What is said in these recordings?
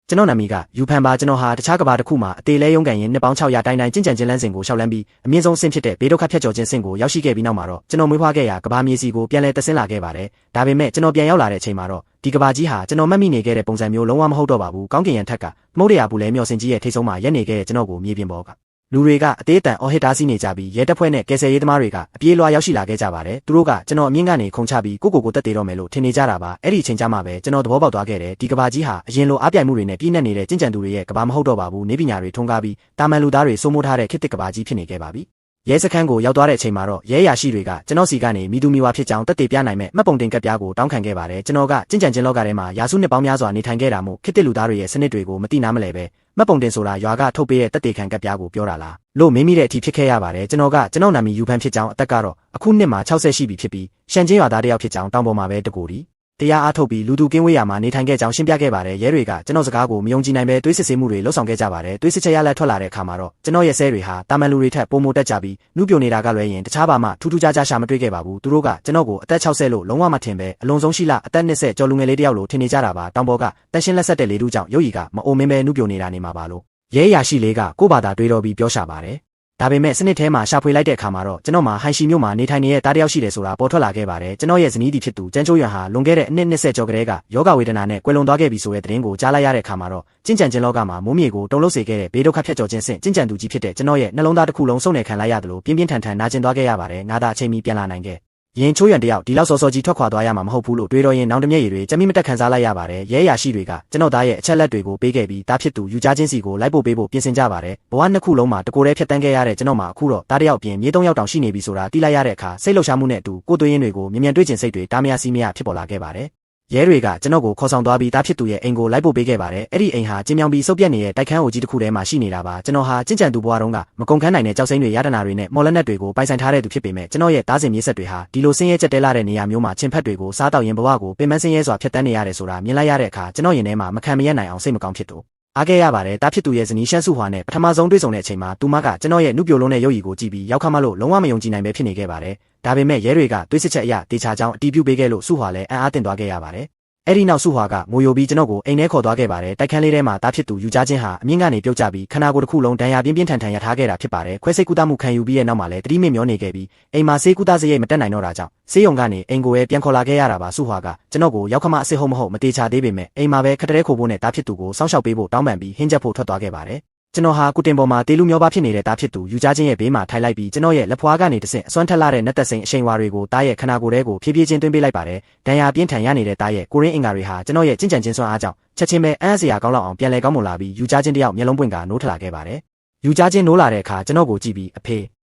ကျွန်တော်နာမည်ကယူဖန်ပါကျွန်တော်ဟာတခြားကဘာတစ်ခုမှာအသေးလဲရုံးကန်ရင်နှစ်ပေါင်း600တိုင်းတိုင်းကျင့်ကြံခြင်းလမ်းစဉ်ကိုရှောက်လန်းပြီးအမြင့်ဆုံးအဆင့်ဖြစ်တဲ့ဘေးဒုက္ခဖြတ်ကျော်ခြင်းအဆင့်ကိုရောက်ရှိခဲ့ပြီးနောက်မှာတော့ကျွန်တော်မွေးဖွားခဲ့ရာကဘာမြေစီကိုပြန်လဲတက်ဆင်းလာခဲ့ပါတယ်ဒါပေမဲ့ကျွန်တော်ပြန်ရောက်လာတဲ့အချိန်မှာတော့ဒီကဘာကြီးဟာကျွန်တော်မှတ်မိနေခဲ့တဲ့ပုံစံမျိုးလုံးဝမဟုတ်တော့ပါဘူးကောင်းကင်ရန်ထက်ကမုတ်ရဘူးလဲမျော်စင်ကြီးရဲ့ထိတ်ဆုံးမှာရက်နေခဲ့တဲ့ကျွန်တော်ကိုမြေပြင်ပေါ်ကလူတွေကအသေးအတန်အော်ဟစ်တားစီးနေကြပြီးရဲတပ်ဖွဲ့နဲ့ကယ်ဆယ်ရေးသမားတွေကအပြေးလွှားရောက်ရှိလာခဲ့ကြပါတယ်သူတို့ကကျွန်တော်အမြင့်ကနေခုန်ချပြီးကိုတက်သေးတော့မယ်လို့ထင်နေကြတာပါအဲ့ဒီအချိန်ကျမှပဲကျွန်တော်သဘောပေါက်သွားခဲ့တယ်ဒီကဘာကြီးဟာအရင်လိုအားပြိုင်မှုတွေနဲ့ပြည့်နှက်နေတဲ့ကျင့်ကြံသူတွေရဲ့ကဘာမဟုတ်တော့ပါဘူးနေပညာတွေထွန်းကားပြီးတာမန်လူသားတွေစိုးမိုးထားတဲ့ခေတ်သစ်ကဘာကြီးဖြစ်နေခဲ့ပါပြီရဲစခန်းကိုရောက်သွားတဲ့အချိန်မှာတော့ရဲရရှိတွေကကျွန်တော်စီကနေမိသူမိဝါဖြစ်ကြောင်းတက်သေးပြနိုင်မဲ့မှတ်ပုံတင်ကပ်ပြားကိုတောင်းခံခဲ့ပါတယ်ကျွန်တော်ကကျင့်ကြံခြင်းလောကထဲမှာရာစုနှစ်ပေါင်းများစွာနေထိုင်ခဲ့တာမို့ခေတ်သစ်လူသားတွေရဲ့စနစ်တွေကိုမသိနားမလဲပဲမှတ်ပုံတင်ဆိုတာရွာကထုတ်ပေးတဲ့တက်သေးခံကပ်ပြားကိုပြောတာလားလို့မေးမိတဲ့အထိဖြစ်ခဲ့ရပါတယ်ကျွန်တော်နာမည်ယူဖန်ဖြစ်ကြောင်းအသက်ကတော့အခုနှစ်မှာ60ရှိပြီဖြစ်ပြီးရှန်ချင်းရွာသားတယောက်ဖြစ်ကြောင်းတောင်ပေါ်မှာပဲတကူဒီတရားအားထုတ်ပြီးလူသူကင်းဝေးရာမှာနေထိုင်ခဲ့ကြောင်းရှင်းပြခဲ့ပါတယ်ရဲတွေကကျွန်တော်စကားကိုမယုံကြည်နိုင်ပဲတွေးစစ်ဆေးမှုတွေလှုပ်ဆောင်ခဲ့ကြပါတယ်တွေးစစ်ချက်ရလက်ထွက်လာတဲ့အခါမှာတော့ကျွန်တော်ရဲ့ဆဲတွေဟာတာမန်လူတွေထက်ပိုမိုတက်ကြပြီးနှုတ်ပြနေတာကလွဲရင်တခြားဘာမှထူးထူးခြားခြားရှာမတွေ့ခဲ့ပါဘူးသူတို့ကကျွန်တော်ကိုအသက်60လို့လုံးဝမထင်ပဲအလွန်ဆုံးရှိလားအသက်20ကျော်လူငယ်လေးတယောက်လို့ထင်နေကြတာပါတောင်ပေါ်ကတက်ရှင်းလက်ဆက်တဲ့လေတူးကြောင့်ရုပ်ရည်ကမအိုမင်းပဲနှုတ်ပြနေတာနေမှာပါလို့ရဲရရှိလေးကကို့ဘာသာတွေးတော်ပြီးပြောရှာပါတယ်ဒါပေမဲ့စနစ်ထဲမှာရှာဖွေလိုက်တဲ့အခါမှာတော့ကျွန်တော်မှာဟိုင်ရှီမြို့မှာနေထိုင်နေတဲ့တားတယောက်ရှိတယ်ဆိုတာပေါ်ထွက်လာခဲ့ပါတယ်ကျွန်တော်ရဲ့ဇနီးတီဖြစ်သူကျန်းချိုးရွံဟာလွန်ခဲ့တဲ့အနှစ်20ကျော်ကတည်းကယောဂဝေဒနာနဲ့ကွယ်လွန်သွားခဲ့ပြီဆိုတဲ့သတင်းကိုကြားလိုက်ရတဲ့အခါမှာတော့ကျင့်ကြံခြင်းလောကမှာမိုးမြေကိုတုံ့လှုပ်စေခဲ့တဲ့ဘေးဒုက္ခဖြတ်ကျော်ခြင်းဆင့်ကျင့်ကြံသူကြီးဖြစ်တဲ့ကျွန်တော်ရဲ့နှလုံးသားတစ်ခုလုံးစုံနေခံလိုက်ရတယ်လို့ပြင်းပြင်းထန်ထန်နာကျင်သွားခဲ့ရပါတယ်ငါသာအချိန်မီပြန်လာနိုင်ခဲ့ရင်ချိုးရံတယောက်ဒီလောက်စောစောကြီးထွက်ခွာသွားရမှာမဟုတ်ဘူးလို့တွေးတော့ရင်နောင်တမျက်ရည်တွေကြမ်းမိမတက်ခံစားလိုက်ရပါတယ်ရဲရရှိတွေကကျွန်တော်သားရဲ့အချက်လက်တွေကိုပေးခဲ့ပြီးတားဖြစ်သူယူကြားချင်းစီကိုလိုက်ပို့ပေးဖို့ပြင်ဆင်ကြပါတယ်ဘဝနှစ်ခုလုံးမှာတကိုယ်တည်းဖြတ်တန်းခဲ့ရတဲ့ကျွန်တော်မှာအခုတော့တားတယောက်ပြင်မြေ3ယောက်တောင်ရှိနေပြီဆိုတာသိလိုက်ရတဲ့အခါစိတ်လှုပ်ရှားမှုနဲ့အတူကိုယ်သွေးရင်းတွေကိုမြ мян တွေးကျင်စိတ်တွေတားမရစီးမရဖြစ်ပေါ်လာခဲ့ပါတယ်ရဲတွေကကျွန်တော်ကိုခေါ်ဆောင်သွားပြီးတားဖြစ်သူရဲ့အိမ်ကိုလိုက်ပို့ပေးခဲ့ပါတယ်အဲ့ဒီအိမ်ဟာကျင်းမြောင်းပြီးစုပ်ပြက်နေတဲ့တိုက်ခန်းအိုကြီးတစ်ခုထဲမှာရှိနေတာပါကျွန်တော်ဟာကျင့်ကြံသူဘဝတုန်းကမကုန်ခန်းနိုင်တဲ့ကြောက်စိမ့်တွေရတနာတွေနဲ့မော်လက်နက်တွေကိုပိုင်ဆိုင်ထားတဲ့သူဖြစ်ပေမဲ့ကျွန်တော်ရဲ့သားစဉ်မြေးဆက်တွေဟာဒီလိုဆင်းရဲကြက်တဲလာတဲ့နေရာမျိုးမှာချင်းဖက်တွေကိုစားတောက်ရင်ဘဝကိုပင်ပန်းဆင်းရဲစွာဖျက်ဆီးနေရတယ်ဆိုတာမြင်လိုက်ရတဲ့အခါကျွန်တော်ရင်ထဲမှာမခံမရနိုင်အောင်စိတ်မကောင်းဖြစ်တော့အားခဲ့ရပါတယ်တားဖြစ်သူရဲ့ဇနီးရှမ်းစုဟွာနဲ့ပထမဆုံးတွေ့ဆုံတဲ့အချိန်မှာသူမကကျွန်တော်ရဲ့နှုတ်ပြိုလုံးတဲ့ရုပ်ရည်ကိုကြည့်ပြီးရောက်ခမလို့လုံးဝမယုံကြည်နိုင်ပဲဖြစ်နေခဲ့ပါတယ်ဒါပေမဲ့ရဲတွေကတွေးစစ်ချက်အရတေချာကြောင်းအတီးပြုတ်ပေးခဲ့လို့စုဟွာလည်းအံ့အားသင့်သွားခဲ့ရပါတယ်အဲ့ဒီနောက်စုဟွာကငိုယိုပြီးကျွန်တော်ကိုအိမ်ထဲခေါ်သွားခဲ့ပါတယ်တိုက်ခန်းလေးထဲမှာတားဖြစ်သူယူကြားခြင်းဟာအမြင့်ကနေပြုတ်ကျပြီးခနာကိုယ်တစ်ခုလုံးဒဏ်ရာပြင်းပြင်းထန်ထန်ရထားခဲ့တာဖြစ်ပါတယ်ခွဲစိတ်ကူးမှုခံယူပြီးတဲ့နောက်မှာလည်းတတိမိမျောနေခဲ့ပြီးအိမ်မှာဆေးကူးစရိတ်မတက်နိုင်တော့တာကြောင့်ဆေးရုံကနေအိမ်ကိုပဲပြန်ခေါ်လာခဲ့ရတာပါစုဟွာကကျွန်တော်ကိုရောက်ခမအစ်စ်ဟုတ်မဟုတ်မတေချာသေးပေမဲ့အိမ်မှာပဲခက်တဲခိုးဖို့နဲ့တားဖြစ်သူကိုစောင့်ရှောက်ပေးဖို့တောင်းပန်ပြီးဟင်းချက်ဖို့ထွက်သွားခဲ့ပါတယ်ကျွန်တော်ဟာကုတင်ပေါ်မှာတေးလူမျောပါဖြစ်နေတဲ့တားဖြစ်သူယူကြားခြင်းရဲ့ဘေးမှာထိုင်လိုက်ပြီးကျွန်တော်ရဲ့လက်ဖွားကနေတဆင့်အစွမ်းထက်လာတဲ့နက်သက်စိန်အရှိန်ဝါတွေကိုတားရဲ့ခနာကိုယ်ထဲကိုဖြည်းဖြည်းချင်းသွင်းပေးလိုက်ပါတယ်ဒဏ်ရာပြင်းထန်ရနေတဲ့တားရဲ့ကိုရင်းအင်္ဂါတွေဟာကျွန်တော်ရဲ့ကျင့်ကြံခြင်းစွမ်းအားကြောင့်ချက်ချင်းပဲအံ့စရာကောင်းလောက်အောင်ပြန်လဲကောင်းမွန်လာပြီးယူကြားခြင်းတယောက်မျက်လုံးပွင့်ကနိုးထလာခဲ့ပါတယ်ယူကြားခြင်းနိုးလာတဲ့အခါကျွန်တော်ကိုကြည့်ပြီးအဖေ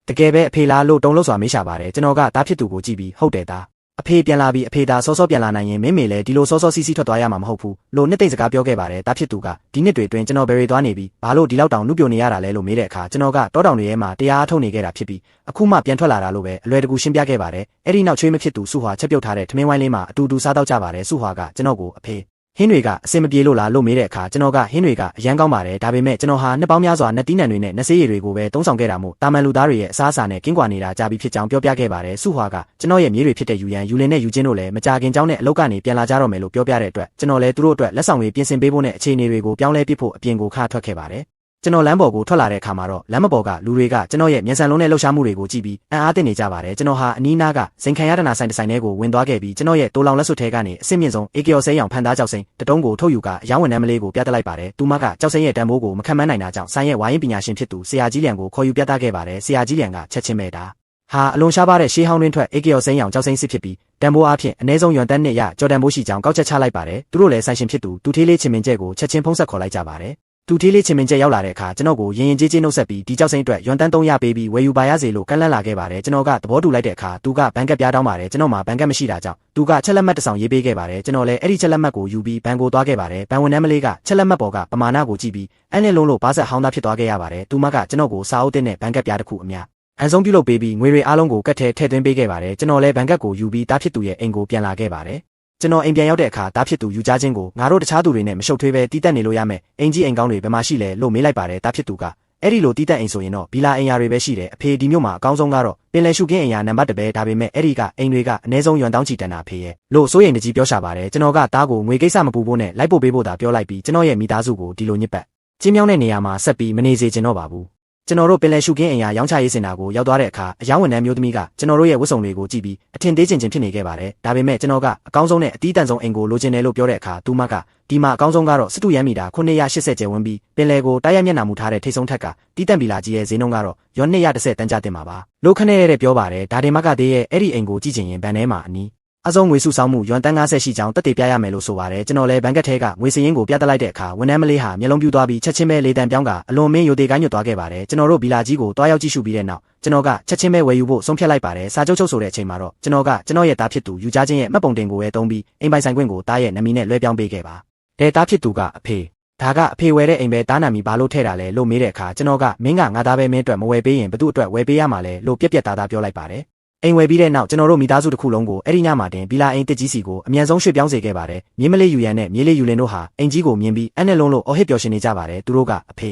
တကယ်ပဲအဖေလားလို့တုံ့လို့စွာမေးရှာပါတယ်ကျွန်တော်ကတားဖြစ်သူကိုကြည့်ပြီးဟုတ်တယ်သားအဖေပြန်လာပြီးအဖေသာစောစောပြန်လာနိုင်ရင်မင်းမေလည်းဒီလိုစောစောစီးစီးထွက်သွားရမှာမဟုတ်ဘူးလို့နှစ်သိမ့်စကားပြောခဲ့ပါတယ်တားဖြစ်သူကဒီနှစ်တွေတွင်ကျွန်တော်ဘယ်ရီသွားနေပြီးဘာလို့ဒီလောက်တောင်နှုတ်ပြနေရတာလဲလို့မေးတဲ့အခါကျွန်တော်ကတောတောင်တွေထဲမှာတရားအထုတ်နေခဲ့တာဖြစ်ပြီးအခုမှပြန်ထွက်လာတာလို့ပဲအလွယ်တကူရှင်းပြခဲ့ပါတယ်အဲ့ဒီနောက်ချွေးမဖြစ်သူစုဟွာချက်ပြုတ်ထားတဲ့ထမင်းဝိုင်းလေးမှာအတူတူစားတော့ကြပါတယ်စုဟွာကကျွန်တော်ကိုအဖေဟင်းတွေကအစင်မပြေလို့လားလို့မေးတဲ့အခါကျွန်တော်ကဟင်းတွေကအရန်ကောင်းပါတယ်ဒါပေမဲ့ကျွန်တော်ဟာနှစ်ပေါင်းများစွာနှစ်တီးနံတွေနဲ့နှစ်ဆေးရည်တွေကိုပဲတုံးဆောင်ခဲ့တာမို့တာမန်လူသားတွေရဲ့အစားအစာနဲ့ကင်းကွာနေတာကြာပြီဖြစ်ကြောင်းပြောပြခဲ့ပါတယ်စုဟွာကကျွန်တော်ရဲ့မြေးတွေဖြစ်တဲ့ယူရန်ယူလင်နဲ့ယူချင်းတို့လည်းမကြခင်ကြောင်းနဲ့အလောက်ကနေပြန်လာကြတော့မယ်လို့ပြောပြတဲ့အတွက်ကျွန်တော်လည်းသူတို့အတွက်လက်ဆောင်တွေပြင်ဆင်ပေးဖို့နဲ့အခြေအနေတွေကိုပြောင်းလဲပစ်ဖို့အပြင်ကိုခါထွက်ခဲ့ပါတယ်ကျွန်တော်လမ်းပေါ်ကိုထွက်လာတဲ့အခါမှာတော့လမ်းမပေါ်ကလူတွေကကျွန်တော်ရဲ့မျက်စံလုံးနဲ့လှုပ်ရှားမှုတွေကိုကြည့်ပြီးအံ့အားသင့်နေကြပါတယ်ကျွန်တော်ဟာအနီးနားကဇင်ခံရတနာဆိုင်တစ်ဆိုင်ထဲကိုဝင်သွားခဲ့ပြီးကျွန်တော်ရဲ့တိုးလောင်လက်စွပ်ထဲကနေအဆင့်မြင့်ဆုံးအေကီယော်စိမ်းရောင်ဖန်သားကြောက်စိမ်းတတုံးကိုထုတ်ယူကအယောင်ဝန်နှမ်းမလေးကိုပြသလိုက်ပါတယ်သူမကကြောက်စိမ်းရဲ့တန်ဖိုးကိုမခံမနိုင်တာကြောင့်ဆိုင်ရဲ့ဝိုင်းပညာရှင်ဖြစ်သူဆရာကြီးလျံကိုခေါ်ယူပြသခဲ့ပါတယ်ဆရာကြီးလျံကချက်ချင်းပဲတာဟာအလွန်ရှားပါတဲ့ရှေးဟောင်းတွင်ထွက်အေကီယော်စိမ်းရောင်ကြောက်စိမ်းစစ်ဖြစ်ပြီးတန်ဖိုးအားဖြင့်အနည်းဆုံးယွမ်တန်းနှစ်ရကျော်တန်ဖိုးရှိကြောင်းကောက်ချက်ချလိုက်ပါတယ်သူတို့လည်းဆိုင်ရှင်ဖြစ်သူတူထေးလေးချင်းမင်းကျဲကိုချက်ချင်းဖုံးဆက်ခေါ်လိုက်ကြပါတယ်တူထေးလေးချင်းမင်းကျဲရောက်လာတဲ့အခါကျွန်တော်ကိုရင်ရင်ကြေးကြေးနှုတ်ဆက်ပြီးဒီကြောက်စိမ်းအတွက်ယွမ်တန်း300ပေးပြီးဝယ်ယူပါရစေလို့ကန့်လန့်လာခဲ့ပါတယ်ကျွန်တော်ကသဘောတူလိုက်တဲ့အခါသူကဘန်ကက်ပြားတောင်းပါတယ်ကျွန်တော်မှာဘန်ကက်မရှိတာကြောင့်သူကချက်လက်မှတ်တစ်ဆောင်ရေးပေးခဲ့ပါတယ်ကျွန်တော်လည်းအဲ့ဒီချက်လက်မှတ်ကိုယူပြီးဘန်ကိုသွားခဲ့ပါတယ်ဘန်ဝန်ထမ်းမလေးကချက်လက်မှတ်ပေါ်ကပမာဏကိုကြည့်ပြီးအန်းနဲ့လုံးလို့ဘာဆက်ဟောင်းသားဖြစ်သွားခဲ့ရပါတယ်သူမကကျွန်တော်ကိုစာအုပ်တင်နဲ့ဘန်ကက်ပြားတစ်ခုအများအန်ဆုံးပြုလုပ်ပေးပြီးငွေတွေအားလုံးကိုကတ်ထဲထည့်သွင်းပေးခဲ့ပါတယ်ကျွန်တော်လည်းဘန်ကက်ကိုယူပြီးတားဖြစ်သူရဲ့အိမ်ကိုပြန်လာခဲ့ပါတယ်ကျွန်တော်အိမ်ပြန်ရောက်တဲ့အခါတားဖြစ်သူယူကြားခြင်းကိုငါတို့တခြားသူတွေနဲ့မရှုပ်ထွေးပဲတီးတက်နေလို့ရမယ်အင်ကြီးအိမ်ကောင်းတွေဘယ်မှာရှိလဲလို့မေးလိုက်ပါတယ်တားဖြစ်သူက အဲ့ဒီလိုတီးတက်အိမ်ဆိုရင်တော့ဘီလာအိမ်ယာတွေပဲရှိတယ်အဖေဒီမျိုးမှာအကောင်းဆုံးကတော့ပင်လယ်ရှုခင်းအိမ်ယာနံပါတ်1ပဲဒါပေမဲ့အဲ့ဒီကအိမ်တွေကအနည်းဆုံးယွမ်တောင်းချီတန်တာဖေရဲ့လို့စိုးရိမ်တကြီးပြောရှာပါတယ်ကျွန်တော်ကတားကိုငွေကိစ္စမပူဖို့နဲ့လိုက်ပို့ပေးဖို့သာပြောလိုက်ပြီးကျွန်တော်ရဲ့မိသားစုကိုဒီလိုညစ်ပတ်ကျင်းမြောင်းတဲ့နေရာမှာဆက်ပြီးမနေစေချင်တော့ပါဘူးကျွန်တော်တို့ပင်လယ်ရှုခင်းအိမ်ယာရောင်းချရေးစင်တာကိုရောက်သွားတဲ့အခါအယောင်းဝန်ထမ်းမျိုးသမီးကကျွန်တော်တို့ရဲ့ဝတ်စုံတွေကိုကြည့်ပြီးအထင်သေးချင်ဖြစ်နေခဲ့ပါတယ်ဒါပေမဲ့ကျွန်တော်ကအကောင်းဆုံးနဲ့အတီးတန်ဆုံးအိမ်ကိုလိုချင်တယ်လို့ပြောတဲ့အခါသူမကဒီမှာအကောင်းဆုံးကတော့စတုရန်မီတာ980ကျယ်ဝန်းပြီးပင်လယ်ကိုတိုက်ရိုက်မျက်နှာမူထားတဲ့ထိတ်ဆုံးထက်ကတီးတန့်ပီလာကြီးရဲ့ဈေးနှုန်းကတော့ရော210တန်းကျတင်ပါပါလို့ခနဲ့ရတဲ့ပြောပါတယ်ဒါတင်မကသေးရဲ့အဲ့ဒီအိမ်ကိုကြည့်ချင်ရင်ဘန်ထဲမှာအနီးအဆုံးငွေစုဆောင်းမှုယွမ်တန်း90ရှိကြောင်းတက်တည်ပြရမယ်လို့ဆိုပါတယ်ကျွန်တော်လည်းဘန်ကတ်ထဲကငွေစရင်းကိုပြတ်တက်လိုက်တဲ့အခါဝန်ထမ်းမလေးဟာမျက်လုံးပြူသွားပြီးချက်ချင်းပဲလေတံပြောင်းကအလွန်မင်းယိုသေးကိုင်းညွတ်သွားခဲ့ပါတယ်ကျွန်တော်တို့ဘီလာကြီးကိုတွားရောက်ကြည့်ရှုပြီးတဲ့နောက်ကျွန်တော်ကချက်ချင်းပဲဝယ်ယူဖို့ဆုံးဖြတ်လိုက်ပါတယ်စာချုပ်ချုပ်ဆိုတဲ့အချိန်မှာတော့ကျွန်တော်ရဲ့သားဖြစ်သူယူကြားချင်းရဲ့မှတ်ပုံတင်ကိုပဲတုံးပြီးအိမ်ပိုင်ဆိုင်ခွင့်ကိုတားရဲ့နမီနဲ့လွှဲပြောင်းပေးခဲ့ပါတဲ့သားဖြစ်သူကအဖေဒါကအဖေဝယ်တဲ့အိမ်ပဲတားနာမီဘာလို့ထည့်တာလဲလို့မေးတဲ့အခါကျွန်တော်ကမင်းကငါသားပဲမင်းအတွက်မဝယ်ပေးရင်ဘသူ့အတွက်ဝယ်ပေးရမှာလဲလို့ပြက်ပြက်သားသားပြောလိုက်ပါတယ်အိမ်ဝယ်ပြီးတဲ့နောက်ကျွန်တော်တို့မိသားစုတစ်ခုလုံးကိုအဲ့ဒီညမှာတင်ဘီလာအိမ်တစ်ကြီးစီကိုအမြန်ဆုံးရွှေ့ပြောင်းစေခဲ့ပါတယ်မြေမလေးယူရန်နဲ့မြေလေးယူလင်တို့ဟာအိမ်ကြီးကိုမြင်ပြီးအဲ့နဲ့လုံးလို့အော်ဟစ်ပျော်ရွှင်နေကြပါတယ်သူတို့ကအဖေ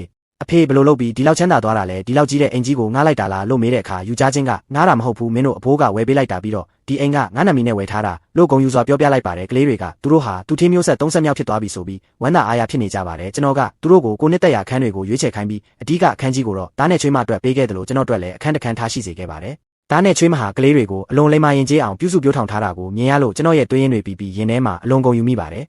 ဘယ်လိုလုပ်ပြီးဒီလောက်ချမ်းသာသွားတာလဲဒီလောက်ကြီးတဲ့အိမ်ကြီးကိုငှားလိုက်တာလားလို့မေးတဲ့အခါယူကြားချင်းကငှားတာမဟုတ်ဘူးမင်းတို့အဖိုးကဝယ်ပေးလိုက်တာပြီးတော့ဒီအိမ်ကငါးနမီနဲ့ဝယ်ထားတာလို့ဂုံယူစွာပြောပြလိုက်ပါတယ်ကလေးတွေကသူတို့ဟာသူထင်းမျိုးဆက်30မြောက်ဖြစ်သွားပြီဆိုပြီးဝမ်းသာအားရဖြစ်နေကြပါတယ်ကျွန်တော်ကသူတို့ကိုနှစ်သက်ရာခန်းတွေကိုရွေးချယ်ခိုင်းပြီးအဓိကအခန်းကြီးကိုတော့တားနဲ့ချွေးမအတွက်ပေးခဲ့တယ်လို့ကျွန်တော်တို့လည်းအခန်းတစ်ခန်းထားရှိစေခဲ့ပါတယ်တားနဲ့ချွေးမဟာကလေးတွေကိုအလွန်လိမ္မာရင်ကျေးအောင်ပြုစုပြောထောင်ထားတာကိုမြင်ရလို့ကျွန်တော်ရဲ့တွေးရင်းတွေပြီးရင်ထဲမှာအလွန်ဂုဏ်ယူမိပါတယ်